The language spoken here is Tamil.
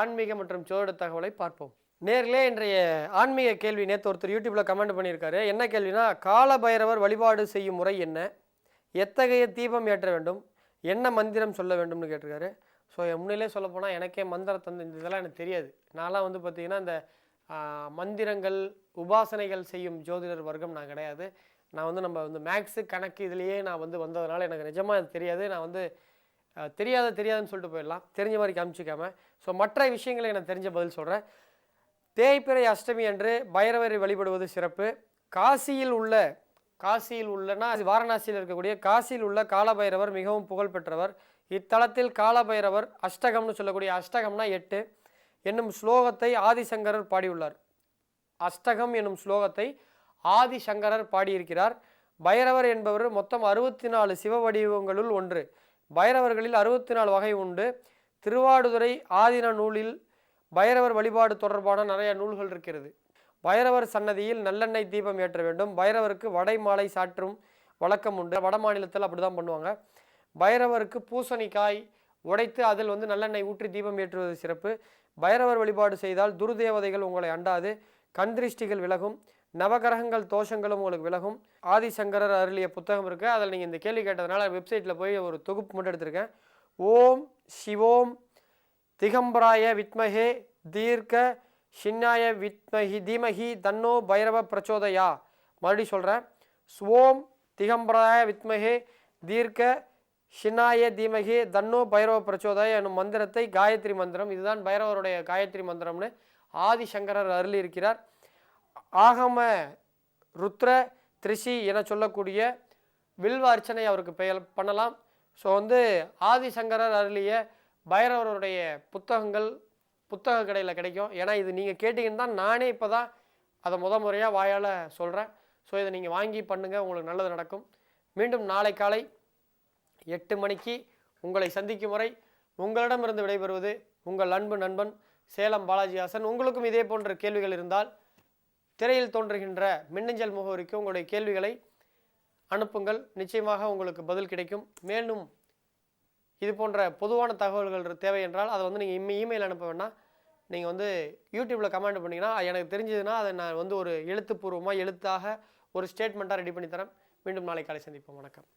ஆன்மீக மற்றும் ஜோதிட தகவலை பார்ப்போம். நேர்களே, இன்றைய ஆன்மீக கேள்வி நேற்று ஒருத்தர் யூடியூப்ல கமெண்ட் பண்ணியிருக்காரு. என்ன கேள்வினா, கால பைரவர் வழிபாடு செய்யும் முறை என்ன, எத்தகைய தீபம் ஏற்ற வேண்டும், என்ன மந்திரம் சொல்ல வேண்டும்னு கேட்டிருக்காரு. ஸோ முன்னிலே சொல்லப்போனால் எனக்கே மந்திரத்தை இந்த இதெல்லாம் எனக்கு தெரியாது. நான்லாம் வந்து பார்த்திங்கன்னா இந்த மந்திரங்கள் உபாசனைகள் செய்யும் ஜோதிடர் வர்க்கம் நான் கிடையாது. நான் வந்து நம்ம வந்து மேக்ஸு கணக்கு இதுலேயே நான் வந்து வந்ததுனால எனக்கு நிஜமாக அது தெரியாது. நான் வந்து தெரியாதுன்னு சொல்லிட்டு போயிடலாம், தெரிஞ்ச மாதிரி காமிச்சிக்காமல். ஸோ மற்ற விஷயங்களை எனக்கு தெரிஞ்ச பதில் சொல்கிறேன். தேய்பிறை அஷ்டமி அன்று பைரவரை வழிபடுவது சிறப்பு. காசியில் உள்ளனா வாரணாசியில் இருக்கக்கூடிய காசியில் உள்ள காலபைரவர் மிகவும் புகழ்பெற்றவர். இத்தலத்தில் காலபைரவர் அஷ்டகம்னு சொல்லக்கூடிய, அஷ்டகம்னா 8 என்னும் ஸ்லோகத்தை ஆதிசங்கரர் பாடியுள்ளார். அஷ்டகம் என்னும் ஸ்லோகத்தை ஆதிசங்கரர் பாடியிருக்கிறார். பைரவர் என்பவர் மொத்தம் 64 சிவ வடிவங்களுள் ஒன்று. பைரவர்களில் 64 வகை உண்டு. திருவாடுதுறை ஆதீன நூலில் பைரவர் வழிபாடு தொடர்பான நிறைய நூல்கள் இருக்கிறது. பைரவர் சன்னதியில் நல்லெண்ணெய் தீபம் ஏற்ற வேண்டும். பைரவருக்கு வடை மாலை சாற்றும் வழக்கம் உண்டு. வட மாநிலத்தில் அப்படி தான் பண்ணுவாங்க. பைரவருக்கு பூசணிக்காய் உடைத்து அதில் வந்து நல்லெண்ணெய் ஊற்றி தீபம் ஏற்றுவது சிறப்பு. பைரவர் வழிபாடு செய்தால் துர்தேவதைகள் உங்களை அண்டாது, கண்திருஷ்டிகள் விலகும், நவகிரகங்கள் தோஷங்களும் உங்களுக்கு விலகும். ஆதிசங்கரர் அருளிய புத்தகம் இருக்குது. அதில் நீங்கள் இந்த கேள்வி கேட்டதுனால வெப்சைட்டில் போய் ஒரு தொகுப்பு மட்டும் எடுத்திருக்கேன். ஓம் சிவோம் திகம்பராய வித்மஹே தீர்க்க ஷின்னாய தீமஹி தன்னோ பைரவ பிரச்சோதயா. மறுபடியும் சொல்கிறேன். ஸ்வோம் திகம்பராய வித்மஹே தீர்க்க ஷின்னாய தீமஹி தன்னோ பைரவ பிரச்சோதயா என்னும் மந்திரத்தை காயத்ரி மந்திரம், இதுதான் பைரவருடைய காயத்ரி மந்திரம்னு ஆதிசங்கரர் அருளி இருக்கிறார். ஆகம ருத்ர திரிஷி என சொல்லக்கூடிய வில்வ அர்ச்சனை அவருக்கு பண்ணலாம். ஸோ வந்து ஆதிசங்கரர் அருளிய பைரவருடைய புத்தக கடையில் கிடைக்கும். ஏன்னா இது நீங்கள் கேட்டிங்கன்னு தான் நானே இப்போ தான் அதை முறையாக வாயால் சொல்கிறேன். ஸோ இதை நீங்கள் வாங்கி பண்ணுங்கள், உங்களுக்கு நல்லது நடக்கும். மீண்டும் நாளை காலை 8 மணிக்கு உங்களை சந்திக்கும் வரை உங்களிடமிருந்து விடைபெறுவது உங்கள் அன்பு நண்பன் சேலம் பாலாஜிஹாசன். உங்களுக்கும் இதே போன்ற கேள்விகள் இருந்தால் திரையில் தோன்றுகின்ற மின்னஞ்சல் முகவரிக்கு உங்களுடைய கேள்விகளை அனுப்புங்கள். நிச்சயமாக உங்களுக்கு பதில் கிடைக்கும். மேலும் இது போன்ற பொதுவான தகவல்கள் தேவை என்றால் அதை வந்து நீங்கள் இமெயில் அனுப்ப வேண்டாம். நீங்கள் வந்து யூடியூப்பில் கமெண்ட் பண்ணிங்கன்னா எனக்கு தெரிஞ்சதுன்னா அதை நான் வந்து ஒரு எழுத்தாக ஒரு ஸ்டேட்மெண்ட்டாக ரெடி பண்ணி தரேன். மீண்டும் நாளை காலை சந்திப்போம். வணக்கம்.